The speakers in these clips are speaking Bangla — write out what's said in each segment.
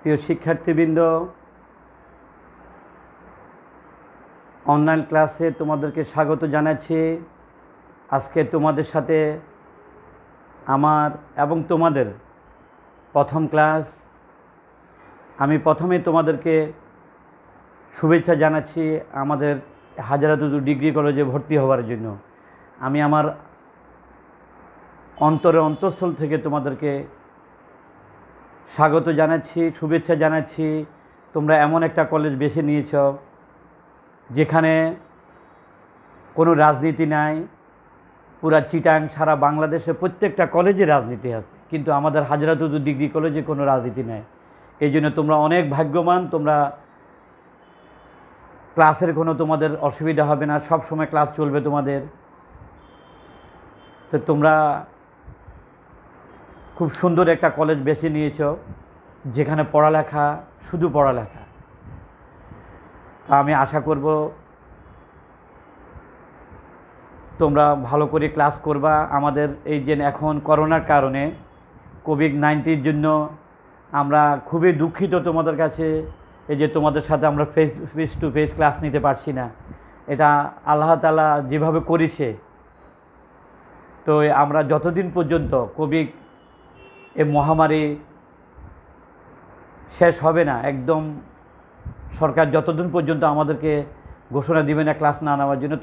প্রিয় শিক্ষার্থীবৃন্দ, অনলাইন ক্লাসে তোমাদেরকে স্বাগত জানাচ্ছি। আজকে তোমাদের সাথে আমার এবং তোমাদের প্রথম ক্লাস। আমি প্রথমে তোমাদেরকে শুভেচ্ছা জানাচ্ছি আমাদের হাজারাতুজু ডিগ্রি কলেজে ভর্তি হওয়ার জন্য। আমি আমার অন্তঃস্থল থেকে তোমাদেরকে স্বাগত জানাচ্ছি, শুভেচ্ছা জানাচ্ছি। তোমরা এমন একটা কলেজ বেছে নিয়েছ যেখানে কোনো রাজনীতি নাই। পুরা চিটাং সারা বাংলাদেশে প্রত্যেকটা কলেজে রাজনীতি আছে, কিন্তু আমাদের হাজারাতুজু ডিগ্রি কলেজে কোনো রাজনীতি নাই। এই জন্য তোমরা অনেক ভাগ্যবান। তোমরা ক্লাসের কোনো তোমাদের অসুবিধা হবে না, সব সময় ক্লাস চলবে তোমাদের। তো তোমরা খুব সুন্দর একটা কলেজ বেছে নিয়েছ যেখানে পড়ালেখা, শুধু পড়ালেখা। তা আমি আশা করব তোমরা ভালো করে ক্লাস করবা। আমাদের এই যে এখন করোনার কারণে কোভিড-19 জন্য আমরা খুবই দুঃখিত তোমাদের কাছে। এই যে তোমাদের সাথে আমরা ফেস টু ফেস ক্লাস নিতে পারছি না, এটা আল্লাহ তাআলা যেভাবে করেছে। তো আমরা যতদিন পর্যন্ত কোভিড এই মহামারী শেষ হবে না, একদম সরকার যতদিন পর্যন্ত আমাদেরকে ঘোষণা দিবে না ক্লাস না নেওয়ার জন্য,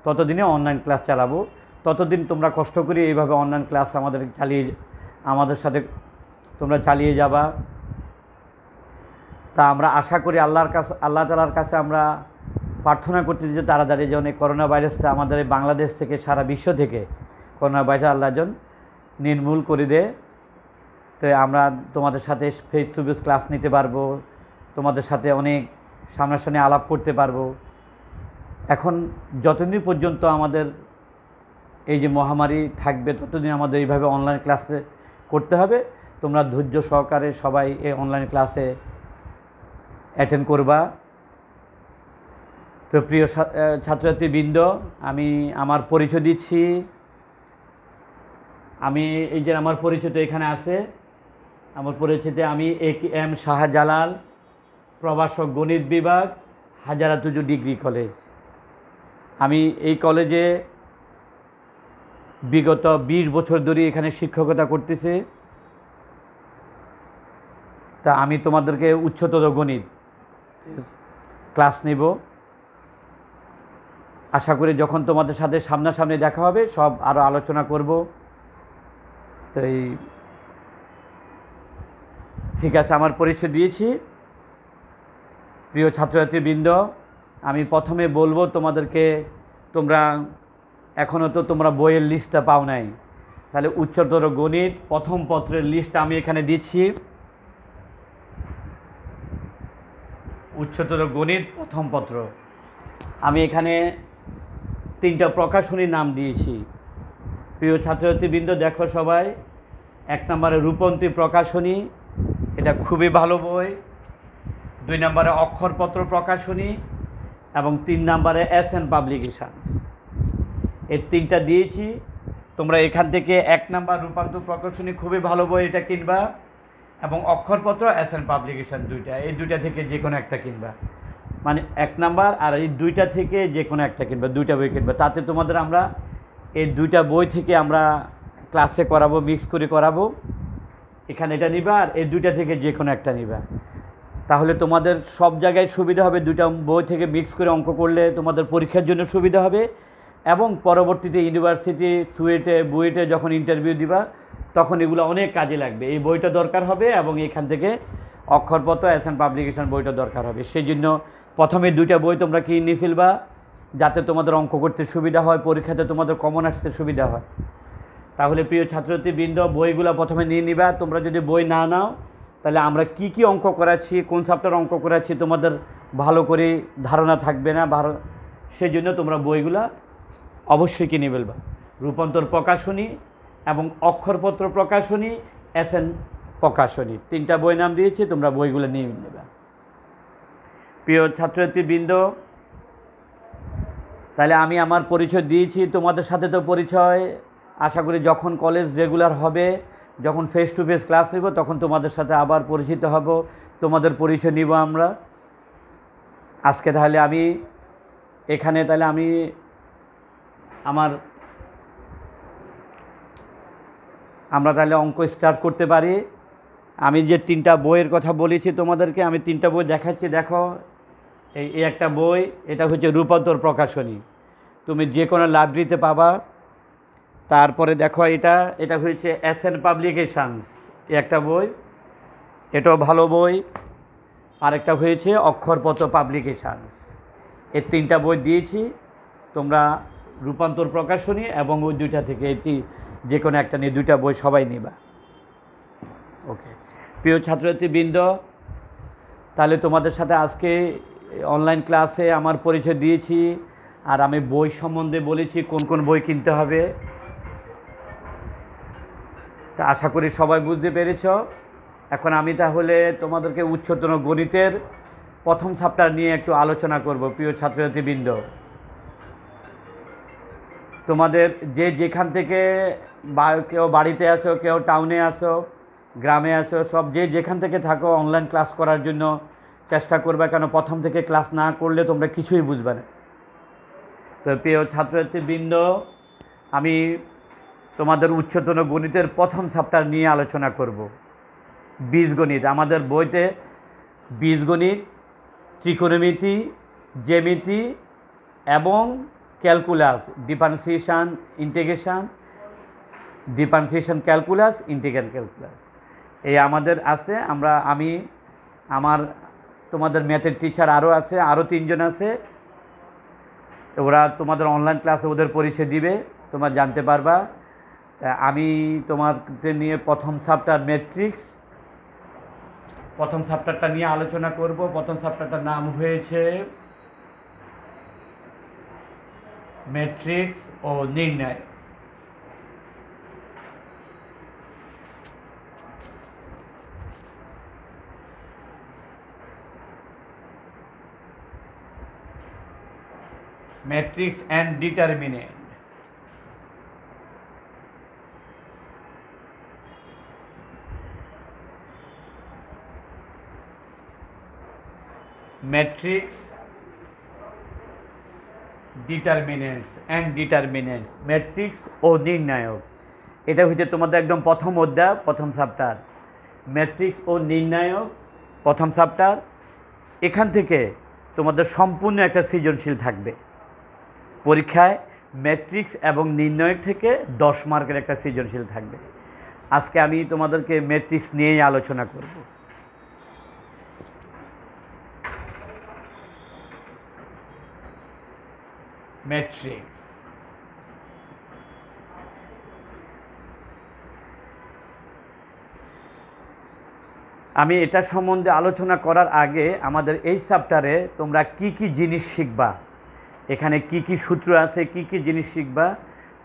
ততদিনে অনলাইন ক্লাস চালাবো। ততদিন তোমরা কষ্ট করে এইভাবে অনলাইন ক্লাস আমাদের সাথে তোমরা চালিয়ে যাবা। তা আমরা আশা করি আল্লাহ তাআলার কাছে আমরা প্রার্থনা করতে যে তাড়াতাড়ি যেন এই করোনা ভাইরাসটা আমাদের এই বাংলাদেশ থেকে, সারা বিশ্ব থেকে করোনা ভাইরাস আল্লাহ যেন নির্মূল করে দেয়। তো আমরা তোমাদের সাথে ফেস টু ফেস ক্লাস নিতে পারবো, তোমাদের সাথে অনেক সামনাসামনি আলাপ করতে পারবো। এখন যতদিন পর্যন্ত আমাদের এই যে মহামারী থাকবে, ততদিন আমাদের এইভাবে অনলাইন ক্লাসে করতে হবে। তোমরা ধৈর্য সহকারে সবাই এই অনলাইন ক্লাসে অ্যাটেন্ড করবা। তো প্রিয় ছাত্রছাত্রীবৃন্দ, আমি আমার পরিচয় দিচ্ছি। আমি এই যে আমার পরিচয় তো এখানে আছে। আমার পরিচয়তে আমি এ.কে.এম. শাহজালাল, প্রভাষক গণিত বিভাগ, হাজারাতুজু ডিগ্রি কলেজ। আমি এই কলেজে বিগত 20 বছর ধরে এখানে শিক্ষকতা করতেছি। তা আমি তোমাদেরকে উচ্চতর গণিত ক্লাস নেব। আশা করি যখন তোমাদের সাথে সামনাসামনি দেখা হবে সব আরও আলোচনা করব। তো ঠিক আছে, আমার পরিচয় দিয়েছি। প্রিয় ছাত্রছাত্রীবৃন্দ, আমি প্রথমে বলবো তোমাদেরকে, তোমরা এখনও তো তোমরা বইয়ের লিস্টটা পাও নাই। তাহলে উচ্চতর গণিত প্রথম পত্রের লিস্ট আমি এখানে দিচ্ছি। উচ্চতর গণিত প্রথম পত্র আমি এখানে 3টা প্রকাশনীর নাম দিয়েছি। প্রিয় ছাত্রছাত্রীবৃন্দ, দেখো সবাই, 1 নম্বরে রূপন্তী প্রকাশনী, এটা খুবই ভালো বই। 2 নম্বরে অক্ষরপত্র প্রকাশনী এবং 3 নম্বরে এস.এন. পাবলিকেশনস। এই 3টা দিয়েছি। তোমরা এখান থেকে 1 নম্বর রূপান্তর প্রকাশনী খুবই ভালো বই, এটা কিনবা, এবং অক্ষরপত্র এস.এন. পাবলিকেশন এই দুইটা থেকে যে কোনো একটা কিনবা। মানে 1 নম্বর আর এই 2টা থেকে যে কোনো একটা কিনবা, 2টা বই কিনবা। তাতে তোমাদের আমরা এই 2টা বই থেকে আমরা ক্লাসে করাবো, মিক্স করে করাবো। এখানে এটা নিবা আর এই 2টা থেকে যে কোনো একটা নিবা। তাহলে তোমাদের সব জায়গায় সুবিধা হবে। 2টা বই থেকে মিক্স করে অঙ্ক করলে তোমাদের পরীক্ষার জন্য সুবিধা হবে, এবং পরবর্তীতে ইউনিভার্সিটি, বুয়েটে যখন ইন্টারভিউ দিবা তখন এগুলো অনেক কাজে লাগবে। এই বইটা দরকার হবে এবং এখান থেকে অক্ষরপত্র এস.এন. পাবলিকেশন বইটা দরকার হবে। সেই জন্য প্রথমে 2টা বই তোমরা কিনে ফেলবা, যাতে তোমাদের অঙ্ক করতে সুবিধা হয়, পরীক্ষাতে তোমাদের কমন আসতে সুবিধা হয়। তাহলে প্রিয় ছাত্রছাত্রীবৃন্দ, বইগুলো প্রথমে নিয়ে নিবা। তোমরা যদি বই না নাও তাহলে আমরা কি কি অঙ্ক করাচ্ছি, কোন চ্যাপ্টার অঙ্ক করাচ্ছি তোমাদের ভালো করে ধারণা থাকবে না। সেই জন্য তোমরা বইগুলা অবশ্যই কিনে ফেলবা। রূপান্তর প্রকাশনী এবং অক্ষরপত্র প্রকাশনী, এস.এন. প্রকাশনী, 3টা বই নাম দিয়েছি, তোমরা বইগুলো নিয়ে নেবা। প্রিয় ছাত্রছাত্রীবৃন্দ, তাহলে আমি আমার পরিচয় দিয়েছি, তোমাদের সাথে তো পরিচয়। আশা করি যখন কলেজ রেগুলার হবে যখন ফেস টু ফেস ক্লাস নেব তখন তোমাদের সাথে আবার পরিচিত হব, তোমাদের পরিচয় নিব আমরা। আজকে তাহলে আমি এখানে আমরা তাহলে অঙ্ক স্টার্ট করতে পারি। আমি যে 3টা বইয়ের কথা বলেছি তোমাদেরকে, আমি 3টা বই দেখাচ্ছি। দেখো, এই একটা বই, এটা হচ্ছে রূপান্তর প্রকাশনী, তুমি যে কোনো লাইব্রেরিতে পাবা। তারপরে দেখো, এটা হচ্ছে এসএন পাবলিকেশনস, একটা বই, এটাও ভালো বই। আরেকটা হয়েছে অক্ষরপত্র পাবলিকেশনস। এই 3টা বই দিয়েছি, তোমরা রূপান্তর প্রকাশনী এবং ওই 2টা থেকে এটি যে কোনো একটা নিয়ে 2টা বই সবাই নিবা। ওকে প্রিয় ছাত্রছাত্রীবৃন্দ, তাহলে তোমাদের সাথে আজকে অনলাইন ক্লাসে আমার পরিচয় দিয়েছি, আর আমি বই সম্বন্ধে বলেছি কোন কোন বই কিনতে হবে। তা আশা করি সবাই বুঝতে পেরেছ। এখন আমি তাহলে তোমাদেরকে উচ্চতর গণিতের প্রথম চ্যাপ্টার নিয়ে একটু আলোচনা করব। প্রিয় ছাত্রছাত্রীবৃন্দ, তোমাদের যেখান থেকে কেউ বাড়িতে আছো, কেউ টাউনে আছো, গ্রামে আছো, সব যেখান থেকে থাকো অনলাইন ক্লাস করার জন্য চেষ্টা করবে, কেন প্রথম থেকে ক্লাস না করলে তোমরা কিছুই বুঝবে না। তো প্রিয় ছাত্রছাত্রীবৃন্দ, আমি তোমাদের উচ্চতর গণিতের প্রথম চ্যাপ্টার নিয়ে আলোচনা করব, বীজগণিত। আমাদের বইতে বীজগণিত, ত্রিকোণমিতি, জ্যামিতি এবং calculus, differentiation, integration, differentiation calculus, integral calculus, এই আমাদের আছে। আমার তোমাদের ম্যাথের টিচার আরও আছে, আরও 3 জন আছে। ওরা তোমাদের অনলাইন ক্লাসে ওদের পরিচয় দিবে, তোমরা জানতে পারবা। আমি তোমাদের নিয়ে প্রথম চ্যাপ্টার ম্যাট্রিক্স, প্রথম চ্যাপ্টারটা নিয়ে আলোচনা করব। প্রথম চ্যাপ্টারটার নাম হয়েছে ম্যাট্রিক্স ও নির্ণয়। Matrix and determinant. Matrix, determinants and determinants, matrix ও নির্ণায়ক। এটা হচ্ছে তোমাদের একদম প্রথম অধ্যায়, প্রথম চ্যাপ্টার, ম্যাট্রিক্স ও নির্ণায়ক, প্রথম চ্যাপ্টার। এখান থেকে তোমাদের সম্পূর্ণ একটা সৃজনশীল থাকবে পরীক্ষায়। ম্যাট্রিক্স এবং নির্ণায়ক থেকে 10 মার্কের একটা সৃজনশীল থাকবে। আজকে আমি তোমাদেরকে ম্যাট্রিক্স নিয়েই আলোচনা করব। ম্যাট্রিক্স, আমি এটা সম্বন্ধে আলোচনা করার আগে আমাদের এই চ্যাপ্টারে তোমরা কি কি জিনিস শিখবা, এখানে কি কি সূত্র আছে, কি কি জিনিস শিখবা,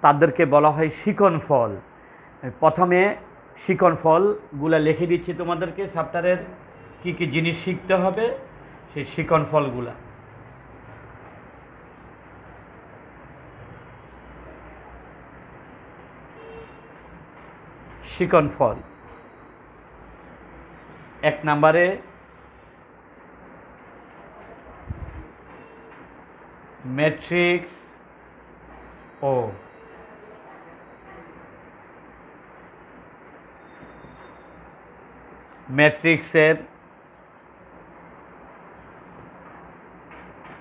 তাদেরকে বলা হয় শিকন ফল। প্রথমে শিকন ফলগুলো লিখে দিচ্ছি তোমাদেরকে, চ্যাপ্টারের কি কি জিনিস শিখতে হবে সেই শিকন ফলগুলা। শিকন ফল 1 নম্বরে ম্যাট্রিক্স ও ম্যাট্রিক্সের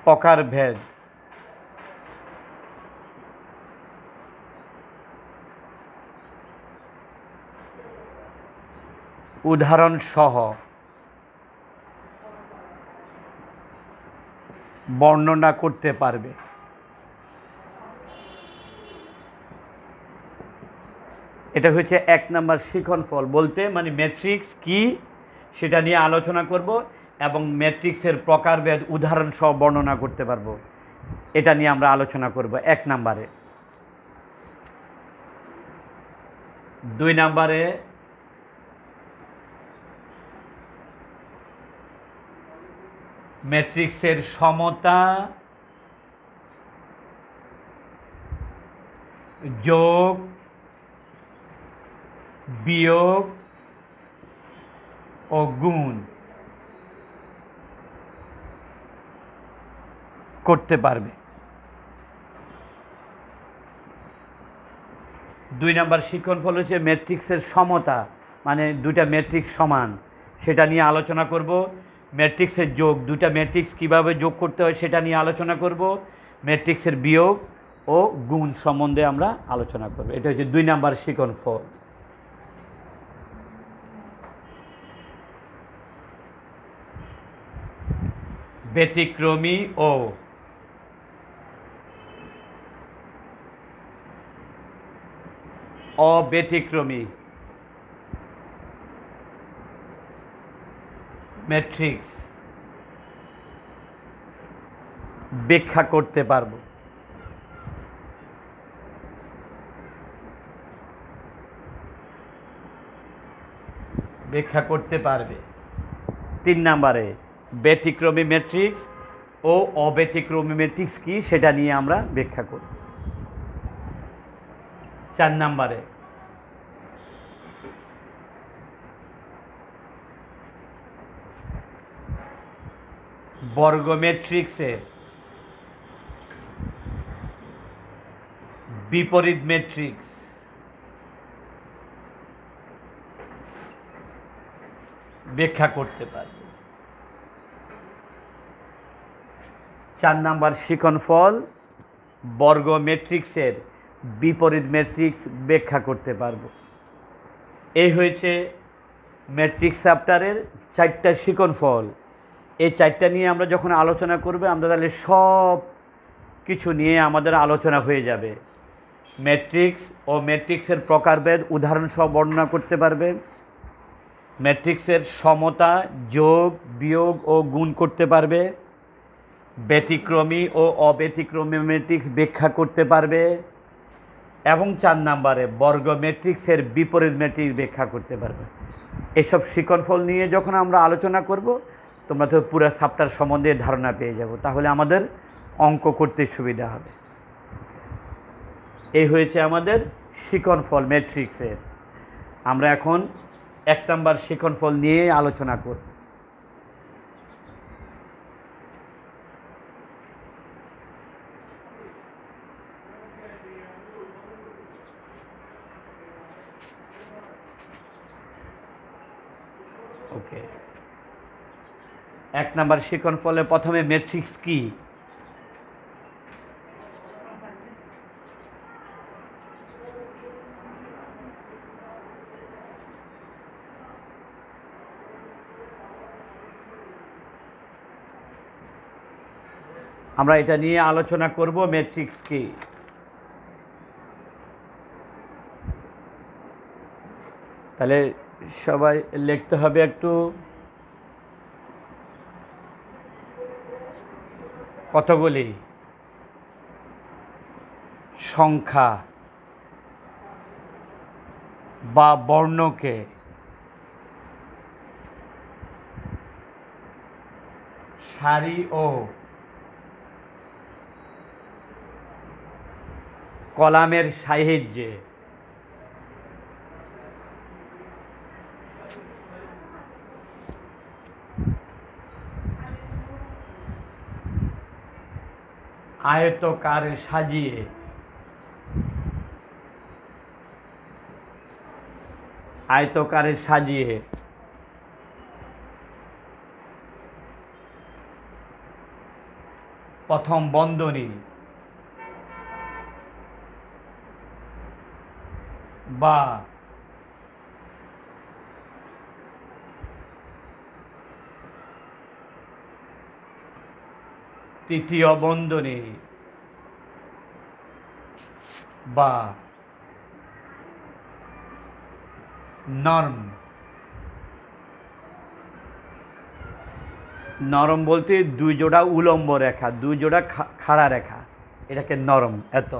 প্রকারভেদ। উদাহরণ সহ বর্ণনা করতে পারবে। এটা হচ্ছে 1 নম্বর শিখন ফল, বলতে মানে ম্যাট্রিক্স কি সেটা নিয়ে আলোচনা করব এবং ম্যাট্রিক্সের প্রকারভেদ উদাহরণ সহ বর্ণনা করতে পারবো। এটা নিয়ে আমরা আলোচনা করব 1 নম্বরে। 2 নম্বরে ম্যাট্রিক্সের সমতা, যোগ, বিয়োগ ও গুণ করতে পারবে। 2 নম্বর শিক্ষণফল হচ্ছে ম্যাট্রিক্সের সমতা, মানে দুইটা ম্যাট্রিক্স সমান, সেটা নিয়ে আলোচনা করব। ম্যাট্রিক্সের যোগ, দুইটা ম্যাট্রিক্স কীভাবে যোগ করতে হয় সেটা নিয়ে আলোচনা করব। ম্যাট্রিক্সের বিয়োগ ও গুণ সম্বন্ধে আমরা আলোচনা করব। এটা হচ্ছে 2 নম্বর শিক্ষণফল। ব্যতিক্রমী ও অব্যতিক্রমী ম্যাট্রিক্স ব্যাখ্যা করতে পারব। ব্যাখ্যা করতে পারবে। 3 নম্বরে ব্যতিক্রমী ম্যাট্রিক্স ও অব্যতিক্রমী ম্যাট্রিক্স কি সেটা নিয়ে আমরা ব্যাখ্যা করব। 4 নম্বরে বর্গ ম্যাট্রিক্সের বিপরীত ম্যাট্রিক্স ব্যাখ্যা করতে পারবে। 4 নম্বর শিক্ষণফল বর্গ ম্যাট্রিক্সের বিপরীত ম্যাট্রিক্স ব্যাখ্যা করতে পারব। এই হয়েছে ম্যাট্রিক্স চ্যাপ্টারের 4টা শিক্ষণফল। এই 4টা নিয়ে আমরা যখন আলোচনা করব আমরা তাহলে সব কিছু নিয়ে আমাদের আলোচনা হয়ে যাবে। ম্যাট্রিক্স ও ম্যাট্রিক্সের প্রকারভেদ উদাহরণ সহ বর্ণনা করতে পারবে। ম্যাট্রিক্সের সমতা, যোগ, বিয়োগ ও গুণ করতে পারবে। ব্যতিক্রমী ও অব্যতিক্রমী ম্যাট্রিক্স ব্যাখ্যা করতে পারবে এবং 4 নম্বরে বর্গ ম্যাট্রিক্সের বিপরীত ম্যাট্রিক্স ব্যাখ্যা করতে পারবে। এসব শিক্ষণফল নিয়ে যখন আমরা আলোচনা করব তোমরা তো পুরো চ্যাপ্টার সম্বন্ধে ধারণা পেয়ে যাব, তাহলে আমাদের অঙ্ক করতে সুবিধা হবে। এই হয়েছে আমাদের শিক্ষণফল ম্যাট্রিক্সের। আমরা এখন 1 নম্বর শিক্ষণফল নিয়ে আলোচনা করব। ওকে, 1 নম্বর শিক্ষণফলে প্রথমে ম্যাট্রিক্স কি? আমরা এটা নিয়ে আলোচনা করব, ম্যাট্রিক্স কি। তাহলে সবাই লিখতে হবে একটু, কতগুলি সংখ্যা বা বর্ণকে সারি ও কলামের সাহায্যে আয়তকারে সাজিয়ে প্রথম বন্ধনী বা তৃতীয় বন্ধনী বা নরম। নরম বলতে 2 জোড়া উলম্ব রেখা, 2 জোড়া খাড়া রেখা, এটাকে নরম এত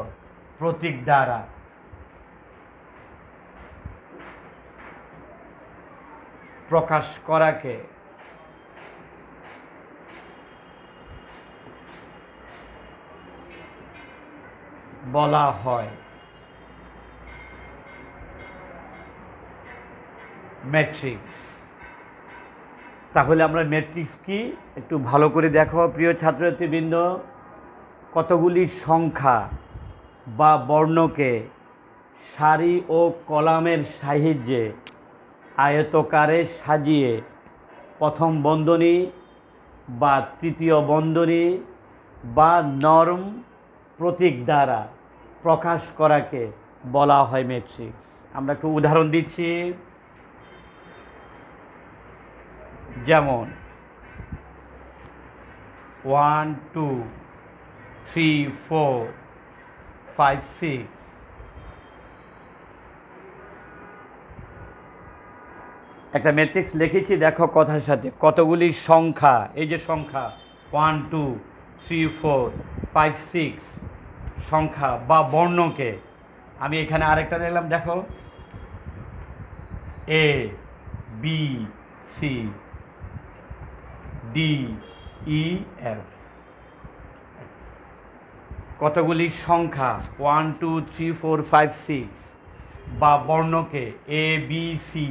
প্রতীক দ্বারা প্রকাশ করাকে বলা হয় ম্যাট্রিক্স। তাহলে আমরা ম্যাট্রিক্স কি একটু ভালো করে দেখো প্রিয় ছাত্রছাত্রীবৃন্দ। কতগুলি সংখ্যা বা বর্ণকে সারি ও কলামের সাহায্যে আয়তকারে সাজিয়ে প্রথম বন্ধনী বা তৃতীয় বন্ধনী বা নর্ম প্রতীক দ্বারা প্রকাশ করাকে বলা হয় ম্যাট্রিক্স। আমরা একটু উদাহরণ দিচ্ছি, যেমন 1 2 3 4 5 6। একটা ম্যাট্রিক্স লিখেছি, দেখো কথার সাথে কতগুলি সংখ্যা, এই যে সংখ্যা 1 2 3 4 5 6 সংখ্যা বা বর্ণকে আমি এখানে আরেকটা দিলাম, দেখো A B C D E F. কতগুলি সংখ্যা 1 2 3 4 5 6 বা বর্ণকে A B C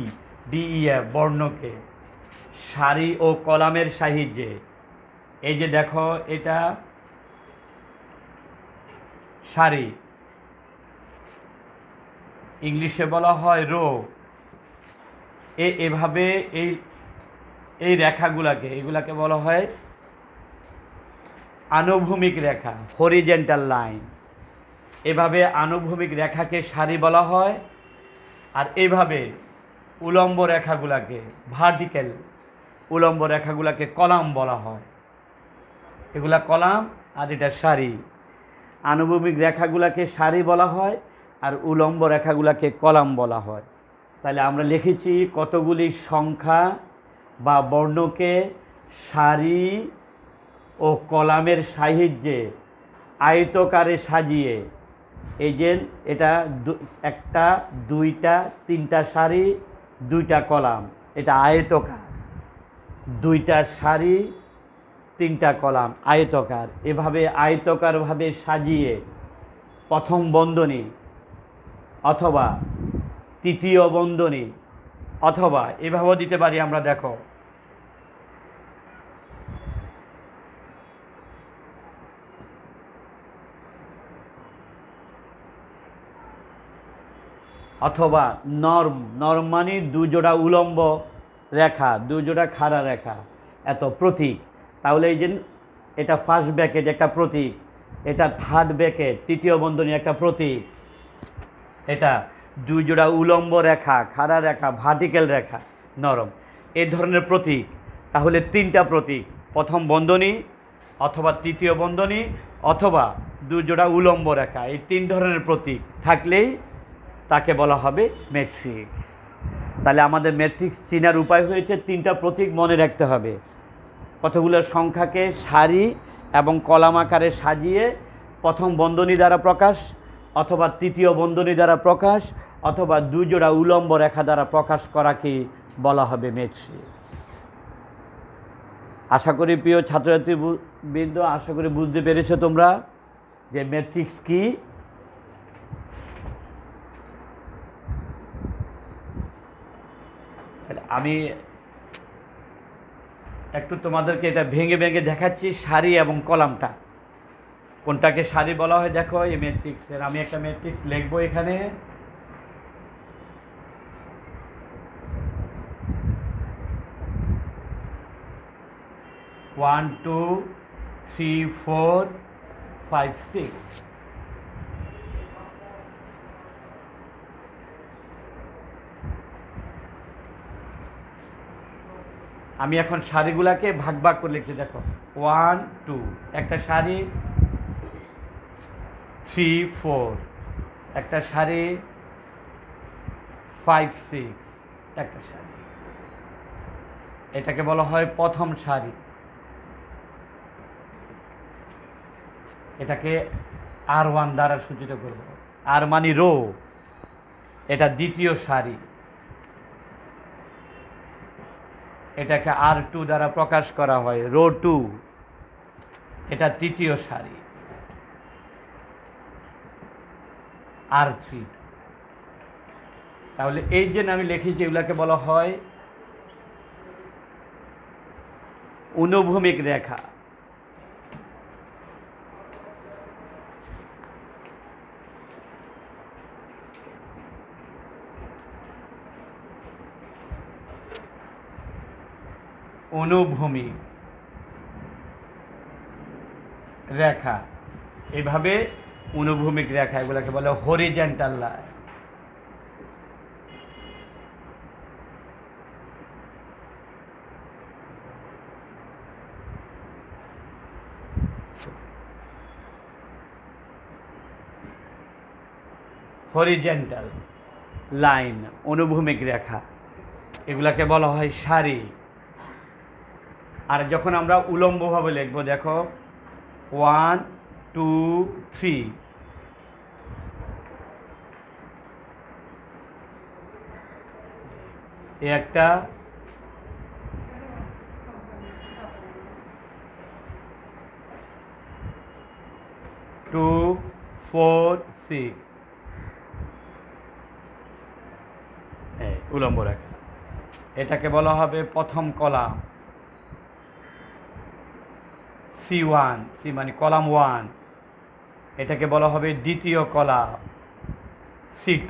D E F বর্ণকে সারি ও কলামের সাহায্যে, এই যে দেখো এটা সারি, ইংলিশে বলা হয় রো। এভাবে এই রেখাগুলাকে, এগুলাকে বলা হয় আনুভূমিক রেখা, হরিজেন্টাল লাইন। এভাবে আনুভূমিক রেখাকে সারি বলা হয়, আর এইভাবে উলম্ব রেখাগুলাকে, ভার্টিক্যাল উলম্ব রেখাগুলাকে কলাম বলা হয়। এগুলা কলাম আর এটা সারি। আনুভূমিক রেখাগুলাকে সারি বলা হয় আর উলম্ব রেখাগুলাকে কলাম বলা হয়। তাহলে আমরা লিখেছি কতগুলি সংখ্যা বা বর্ণকে সারি ও কলামের সাহায্যে আয়তকারে সাজিয়ে, এই যে এটা একটা দুইটা তিনটা সারি দুইটা কলাম, এটা আয়তকার, দুইটা সারি তিনটা কলাম আয়তকার। এভাবে আয়তকারভাবে সাজিয়ে প্রথম বন্ধনী অথবা তৃতীয় বন্ধনী অথবা এভাবেও দিতে পারি আমরা, দেখো অথবা নর্ম মানে দুজোড়া উলম্ব রেখা, দুজোড়া খাড়া রেখা, এত প্রতীক। তাহলে এই যে এটা ফার্স্ট ব্র্যাকেট একটা প্রতীক, এটা থার্ড ব্র্যাকেট তৃতীয় বন্ধনী একটা প্রতীক, এটা দুই জোড়া উলম্ব রেখা, খাড়া রেখা, ভার্টিক্যাল রেখা, নরম, এই ধরনের প্রতীক। তাহলে তিনটা প্রতীক, প্রথম বন্ধনী অথবা তৃতীয় বন্ধনী অথবা দুই জোড়া উলম্ব রেখা, এই তিন ধরনের প্রতীক থাকলেই তাকে বলা হবে ম্যাট্রিক্স। তাহলে আমাদের ম্যাট্রিক্স চেনার উপায় হয়েছে তিনটা প্রতীক মনে রাখতে হবে। কতগুলো সংখ্যাকে সারি এবং কলাম আকারে সাজিয়ে প্রথম বন্ধনী দ্বারা প্রকাশ অথবা তৃতীয় বন্ধনী দ্বারা প্রকাশ অথবা দুই জোড়া উলম্ব রেখা দ্বারা প্রকাশ করাকে বলা হবে ম্যাট্রিক্স। আশা করি প্রিয় ছাত্রছাত্রীবৃন্দ, আশা করি বুঝতে পেরেছো তোমরা যে ম্যাট্রিক্স কি। আমি একটু তোমাদেরকে এটা ভেঙে ভেঙে দেখাচ্ছি, সারি এবং কলামটা কোনটাকে সারি বলা হয়। দেখো এই ম্যাট্রিক্সের আমি একটা ম্যাট্রিক্স লিখবো এখানে, one two three four five six. আমি এখন সারিগুলাকে ভাগ ভাগ করে লিখছি, দেখো 1 2 একটা সারি, 3 4 একটা সারি, 5 6 একটা সারি। এটাকে বলা হয় প্রথম সারি, এটাকে R1 দ্বারা সূচিত করব, আর মানে রো। এটা দ্বিতীয় সারি, এটাকে R2 দ্বারা প্রকাশ করা হয়, রো 2। এটা তৃতীয় সারি, R3। তাহলে এই যে আমি লিখেছি এগুলাকে বলা হয় অনুভূমিক রেখা। অনুভূমিক রেখা, এভাবে অনুভূমিক রেখা, এগুলোকে বলে হরিজেন্টাল লাইন। হরিজেন্টাল লাইন, অনুভূমিক রেখা, এগুলাকে বলা হয় সারি। আর যখন আমরা উলম্বভাবে লিখব, দেখো 1 2 3, একটা 2 4 6, উলম্ব রেখা, এটাকে বলা হবে প্রথম কলাম C1, সি মানে কলাম 1, এটাকে বলা হবে দ্বিতীয় কলাম C2।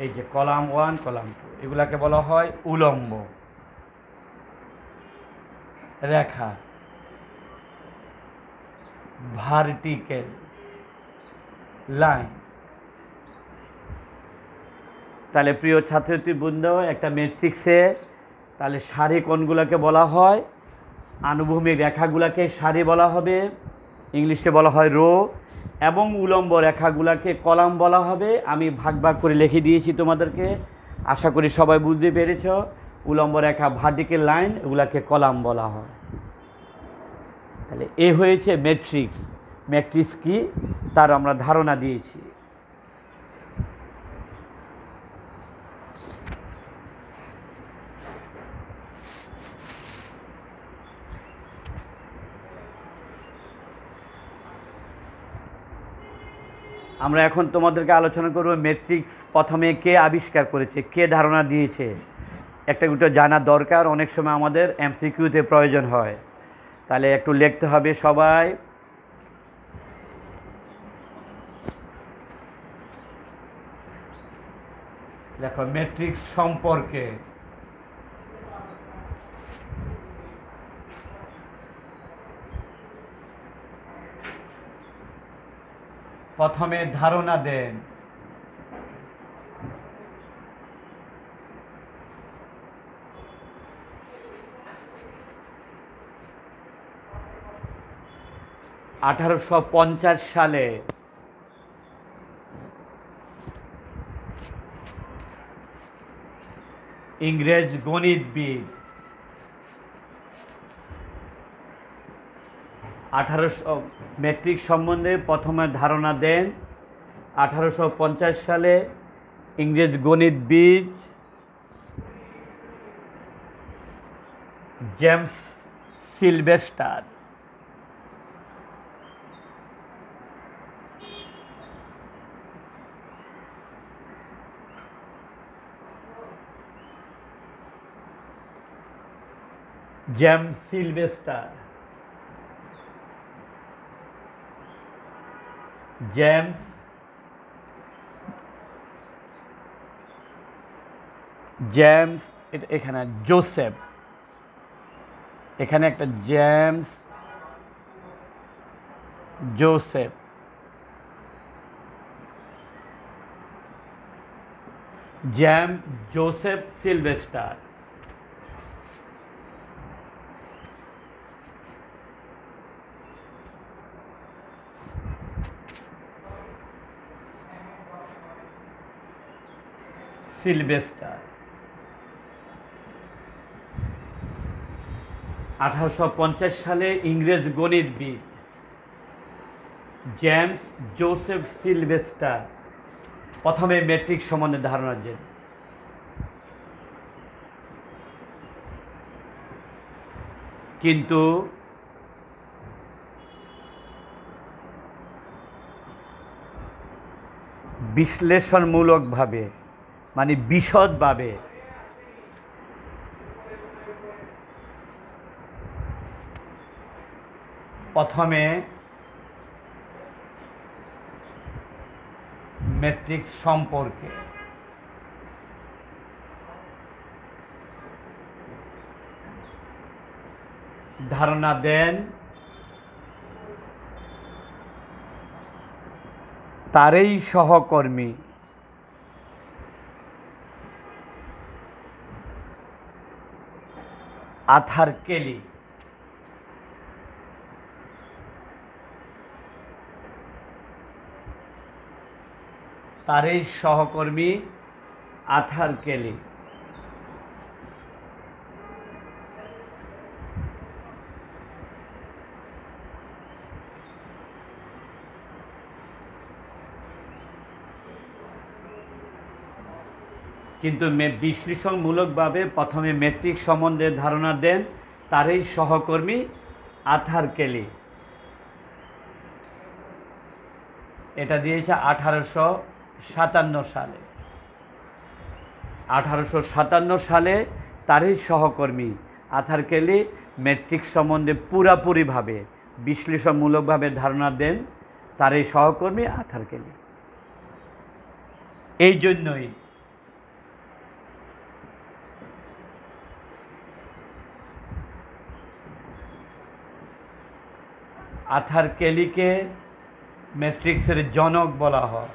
এই যে কলাম 1 কলাম 2, এগুলাকে বলা হয় উলম্ব রেখা, ভার্টিক্যাল লাইন। তাহলে প্রিয় ছাত্রছাত্রীবৃন্দ, একটা ম্যাট্রিক্সে তাহলে সারি কোনগুলোকে বলা হয়, আনুভূমিক রেখাগুলোকে সারি বলা হবে, ইংলিশে বলা হয় রো, এবং উলম্ব রেখাগুলোকে কলাম বলা হবে। আমি ভাগ ভাগ করে লিখে দিয়েছি তোমাদেরকে, আশা করি সবাই বুঝতে পেরেছ। উলম্ব রেখা ভার্টিক্যাল লাইন, এগুলাকে কলাম বলা হয়। তাহলে এ হয়েছে ম্যাট্রিক্স। ম্যাট্রিক্স কি তার আমরা ধারণা দিয়েছি। আমরা এখন তোমাদেরকে আলোচনা করব ম্যাট্রিক্স প্রথমে কে আবিষ্কার করেছে, কে ধারণা দিয়েছে, একটা দুটো জানা দরকার। অনেক সময় আমাদের এমসিকিউতে প্রয়োজন হয়, তাহলে একটু লিখতে হবে সবাই। দেখো ম্যাট্রিক্স সম্পর্কে প্রথমে ধারণা দেন সালে ইংরেজ গণিতবিদ, 1800 ম্যাট্রিক্স সম্বন্ধে প্রথমে ধারণা দেন 1850 সালে ইংরেজ গণিতবিদ James Sylvester. James Sylvester, James এখানে জোসেফ, এখানে একটা James Joseph, James Joseph Sylvester. Sylvester 1850 সালে ইংরেজ গণিতবিদ জেমস জোসেফ সিলভেস্টার প্রথমে ম্যাট্রিক্স সম্বন্ধে ধারণা দেন। কিন্তু বিশ্লেষণমূলকভাবে মানে বিশদভাবে প্রথমে ম্যাট্রিক্স সম্পর্কে ধারণা দেন, তারই সহকর্মী আর্থার কেলি কিন্তু বিশ্লেষণমূলকভাবে প্রথমে ম্যাট্রিক্স সম্বন্ধে ধারণা দেন তারই সহকর্মী আর্থার কেলি। এটা দিয়েছে 1857 সালে। 1857 সালে তারই সহকর্মী আর্থার কেলি ম্যাট্রিক্স সম্বন্ধে পুরাপুরিভাবে বিশ্লেষণমূলকভাবে ধারণা দেন তারই সহকর্মী আর্থার কেলি। এই জন্যই আর্থার কেলিকে ম্যাট্রিক্সের জনক বলা হয়।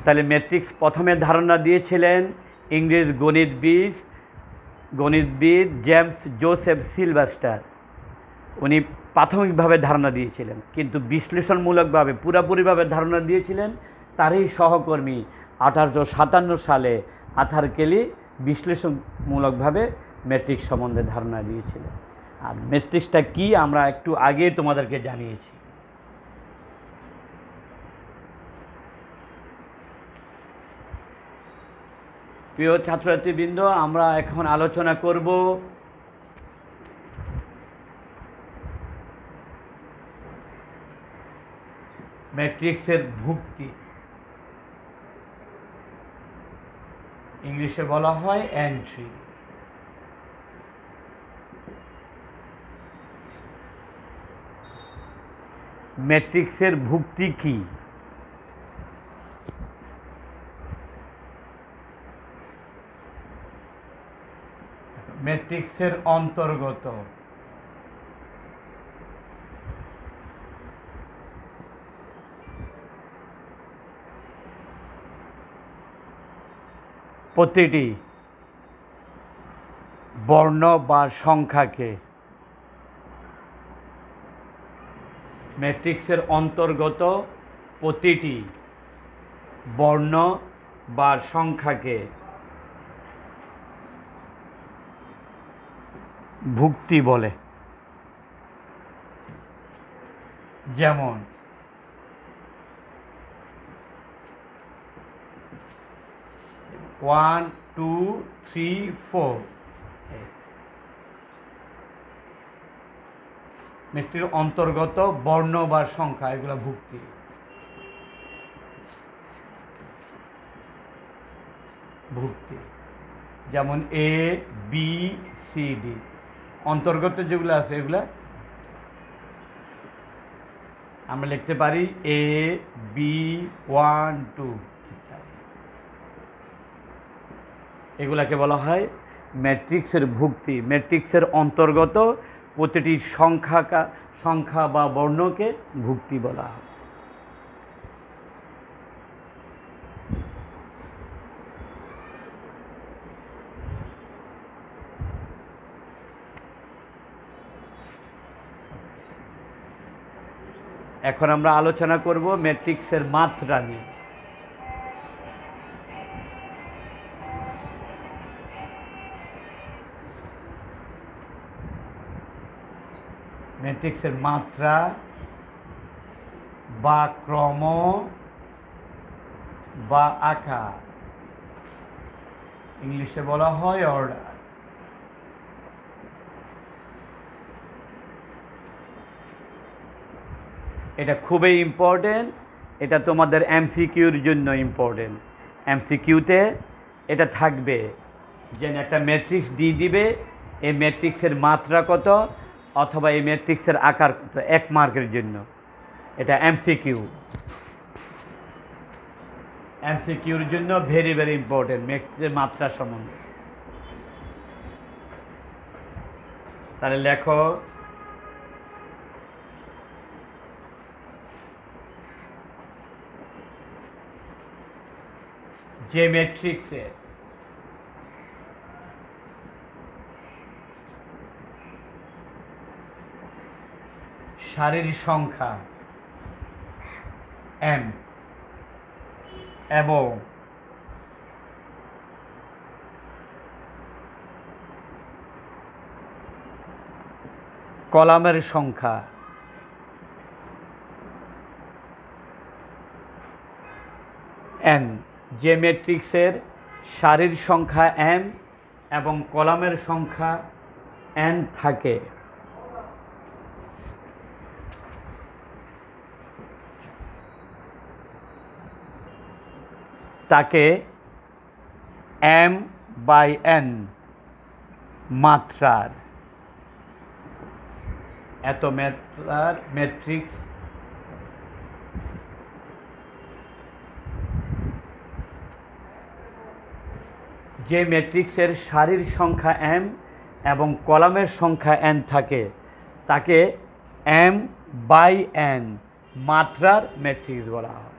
তাহলে ম্যাট্রিক্স প্রথমে ধারণা দিয়েছিলেন ইংরেজ গণিতবিদ জেমস জোসেফ সিলভাস্টার। উনি প্রাথমিকভাবে ধারণা দিয়েছিলেন, কিন্তু বিশ্লেষণমূলকভাবে পুরাপুরিভাবে ধারণা দিয়েছিলেন তারই সহকর্মী 1857 সালে আর্থার কেলি বিশ্লেষণমূলকভাবে ম্যাট্রিক্স সম্বন্ধে ধারণা দিয়েছিলেন। আর ম্যাট্রিক্সটা কি আমরা একটু আগে তোমাদেরকে জানিয়েছি। প্রিয় ছাত্রছাত্রীবৃন্দ, আমরা এখন আলোচনা করব ম্যাট্রিক্সের ভুক্তি। ইংলিশে বলা হয় এন্ট্রি। ম্যাট্রিক্সের ভুক্তি কি? ম্যাট্রিক্সের অন্তর্গত প্রতিটি বর্ণ বা সংখ্যাকে ম্যাট্রিক্সের অন্তর্গত প্রতিটি বর্ণ বা সংখ্যাকে ভুক্তি বলে। যেমন 1 2 3 4 ম্যাট্রিক্সের অন্তর্গত বর্ণ বা সংখ্যা, এগুলো ভুক্তি। যেমন A B C D অন্তর্গত যেগুলো আছে এগুলা আমরা লিখতে পারি A B 1 2, এগুলাকে বলা হয় ম্যাট্রিক্সের ভুক্তি। ম্যাট্রিক্সের অন্তর্গত প্রতিটি সংখ্যা বা বর্ণকে ভুক্তি বলা হয়। এখন আমরা আলোচনা করব ম্যাট্রিক্সের মাত্রা নিয়ে। ম্যাট্রিক্সের মাত্রা বা ক্রম বা আকার, ইংলিশে বলা হয় অর্ডার। এটা খুবই ইম্পর্টেন্ট, এটা তোমাদের এমসিকিউর জন্য ইম্পর্টেন্ট। এমসিকিউতে এটা থাকবে যে একটা ম্যাট্রিক্স দিয়ে দিবে, এই ম্যাট্রিক্সের মাত্রা কত অথবা এই ম্যাট্রিক্সের আকার কত, 1 মার্কের জন্য। এটা এমসিকিউ, এমসিকিউর জন্য ভেরি ভেরি ইম্পর্টেন্ট ম্যাট্রিক্সের মাত্রা সম্বন্ধে। তাহলে লেখো যে ম্যাট্রিক্সে সারির সংখ্যা m এবং কলামের সংখ্যা n, যে ম্যাট্রিক্সের সারির সংখ্যা m এবং কলামের সংখ্যা n থাকে তাকে m/n মাত্রার, এত মাত্রার ম্যাট্রিক্স যে ম্যাট্রিক্সের সারির সংখ্যা m এবং কলামের সংখ্যা n থাকে তাকে m/n মাত্রার ম্যাট্রিক্স বলা হয়।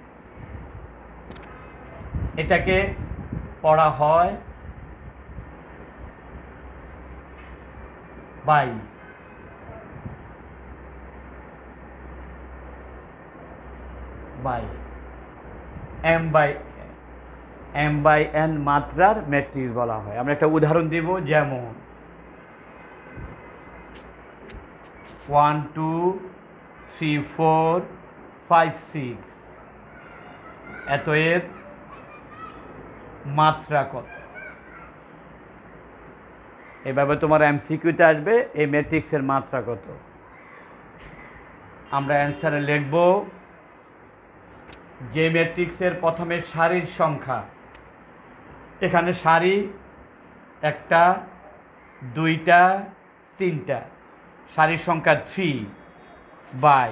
এটাকে পড়া হয় বাই m/n মাত্রার ম্যাট্রিক্স বলা হয়। আমরা একটা উদাহরণ দিব, যেমন 1 2 3 4 5 6, এত এর মাত্রা কত? এভাবে তোমার এমসিকিউতে আসবে এই ম্যাট্রিক্সের মাত্রা কত। আমরা অ্যান্সারে লিখব যে ম্যাট্রিক্সের প্রথমে সারির সংখ্যা, এখানে সারি 1টা 2টা 3টা, সারির সংখ্যা 3 বাই,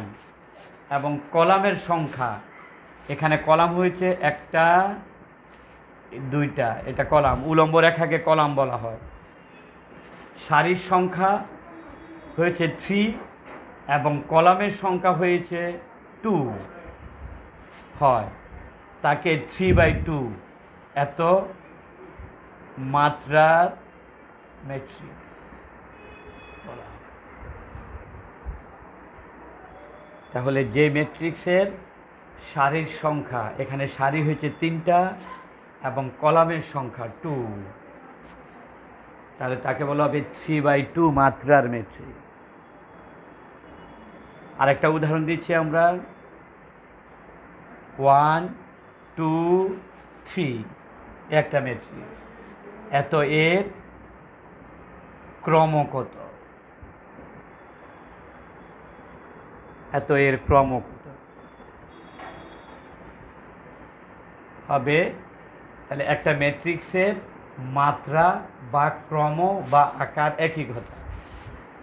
এবং কলামের সংখ্যা, এখানে কলাম হয়েছে 1টা 2টা, এটা কলাম, উলম্ব রেখাকে কলাম বলা হয়। সারির সংখ্যা হয়েছে 3 এবং কলামের সংখ্যা হয়েছে 2 হয়, তাকে 3/2 এত মাত্রার ম্যাট্রিক্স বলা হয়। তাহলে যে ম্যাট্রিক্সের সারির সংখ্যা, এখানে সারি হয়েছে 3টা এবং কলামের সংখ্যা 2, তাহলে তাকে বলা হবে 3/2 মাত্রার ম্যাট্রিক্স। আরেকটা উদাহরণ দিচ্ছি আমরা, 1 2 3 একটা ম্যাট্রিক্স, এত এর ক্রম কত? এত এর ক্রম কত হবে? তাহলে একটা ম্যাট্রিক্সের মাত্রা বা ক্রম বা আকার একই কথা।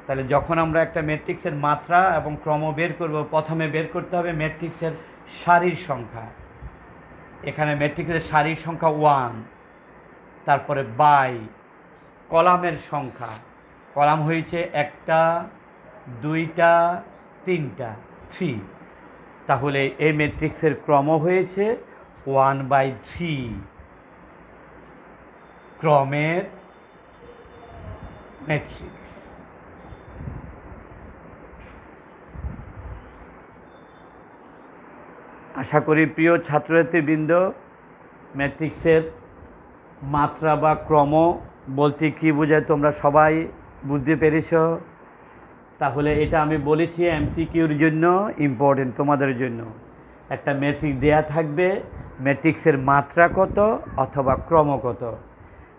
তাহলে যখন আমরা একটা ম্যাট্রিক্সের মাত্রা এবং ক্রম বের করব, প্রথমে বের করতে হবে ম্যাট্রিক্সের সারির সংখ্যা। এখানে ম্যাট্রিক্সের সারির সংখ্যা 1, তারপরে বাই কলামের সংখ্যা, কলাম হয়েছে 1টা 2টা 3টা 3, তাহলে এই ম্যাট্রিক্সের ক্রম হয়েছে 1/3 ক্রমের ম্যাট্রিক্স। আশা করি প্রিয় ছাত্রছাত্রীবৃন্দ, ম্যাট্রিক্সের মাত্রা বা ক্রম বলতে কী বোঝায় তোমরা সবাই বুঝতে পেরেছ। তাহলে এটা আমি বলেছি এমসিকিউর জন্য ইম্পর্টেন্ট, তোমাদের জন্য। একটা ম্যাট্রিক্স দেয়া থাকবে, ম্যাট্রিক্সের মাত্রা কত অথবা ক্রম কত।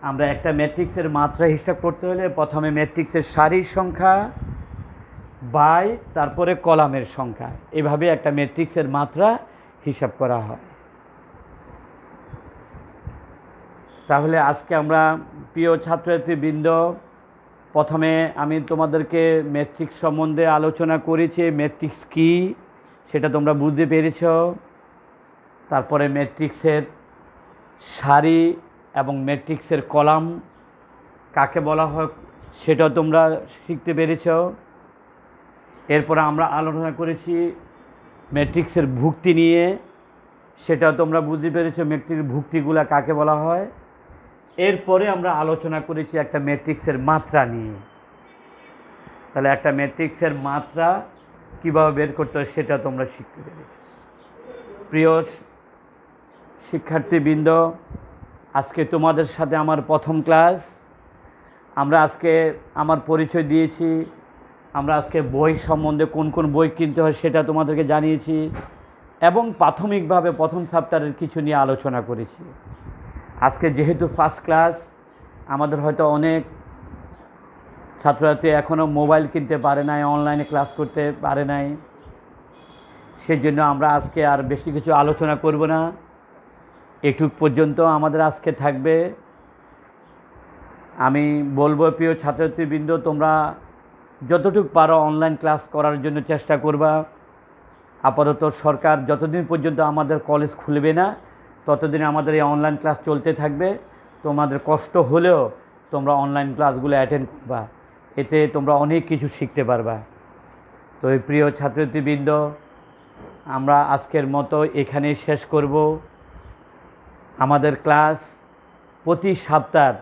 আমরা একটা ম্যাট্রিক্সের মাত্রা হিসাব করতে হলে প্রথমে ম্যাট্রিক্সের সারির সংখ্যা বাই তারপরে কলামের সংখ্যা, এভাবে একটা ম্যাট্রিক্সের মাত্রা হিসাব করা হয়। তাহলে আজকে আমরা প্রিয় ছাত্রছাত্রীবৃন্দ, প্রথমে আমি তোমাদেরকে ম্যাট্রিক্স সম্বন্ধে আলোচনা করেছি, ম্যাট্রিক্স কী সেটা তোমরা বুঝতে পেরেছ। তারপরে ম্যাট্রিক্সের সারি এবং ম্যাট্রিক্সের কলাম কাকে বলা হয় সেটাও তোমরা শিখতে পেরেছ। এরপরে আমরা আলোচনা করেছি ম্যাট্রিক্সের ভুক্তি নিয়ে, সেটাও তোমরা বুঝতে পেরেছ ম্যাট্রিক্সের ভুক্তিগুলা কাকে বলা হয়। এরপরে আমরা আলোচনা করেছি একটা ম্যাট্রিক্সের মাত্রা নিয়ে। তাহলে একটা ম্যাট্রিক্সের মাত্রা কীভাবে বের করতে হয় সেটা তোমরা শিখতে পেরেছ। প্রিয় শিক্ষার্থীবৃন্দ, আজকে তোমাদের সাথে আমার প্রথম ক্লাস। আমরা আজকে আমার পরিচয় দিয়েছি, আমরা আজকে বই সম্বন্ধে কোন কোন বই কিনতে হয় সেটা তোমাদেরকে জানিয়েছি, এবং প্রাথমিকভাবে প্রথম চ্যাপ্টারের কিছু নিয়ে আলোচনা করেছি। আজকে যেহেতু ফার্স্ট ক্লাস, আমাদের হয়তো অনেক ছাত্রছাত্রী এখনও মোবাইল কিনতে পারে নাই, অনলাইনে ক্লাস করতে পারে নাই, সেই জন্য আমরা আজকে আর বেশি কিছু আলোচনা করব না। এটুক পর্যন্ত আমাদের আজকে থাকবে। আমি বলবো প্রিয় ছাত্রছাত্রীবৃন্দ, তোমরা যতটুকু পারো অনলাইন ক্লাস করার জন্য চেষ্টা করবা। আপাতত সরকার যতদিন পর্যন্ত আমাদের কলেজ খুলবে না ততদিন আমাদের এই অনলাইন ক্লাস চলতে থাকবে। তোমাদের কষ্ট হলেও তোমরা অনলাইন ক্লাসগুলো অ্যাটেন্ড করবা, এতে তোমরা অনেক কিছু শিখতে পারবা। তো এই প্রিয় ছাত্রছাত্রীবৃন্দ, আমরা আজকের মতো এখানেই শেষ করব। আমাদের ক্লাস প্রতি সপ্তাহ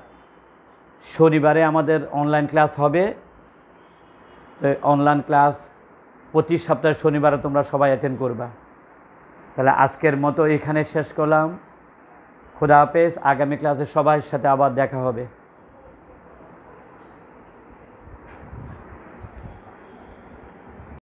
শনিবারে আমাদের অনলাইন ক্লাস হবে। তো অনলাইন ক্লাস প্রতি সপ্তাহে শনিবারে তোমরা সবাই অ্যাটেন্ড করবা। তাহলে আজকের মতো এখানে শেষ করলাম। খোদা হাফেজ। আগামী ক্লাসে সবার সাথে আবার দেখা হবে।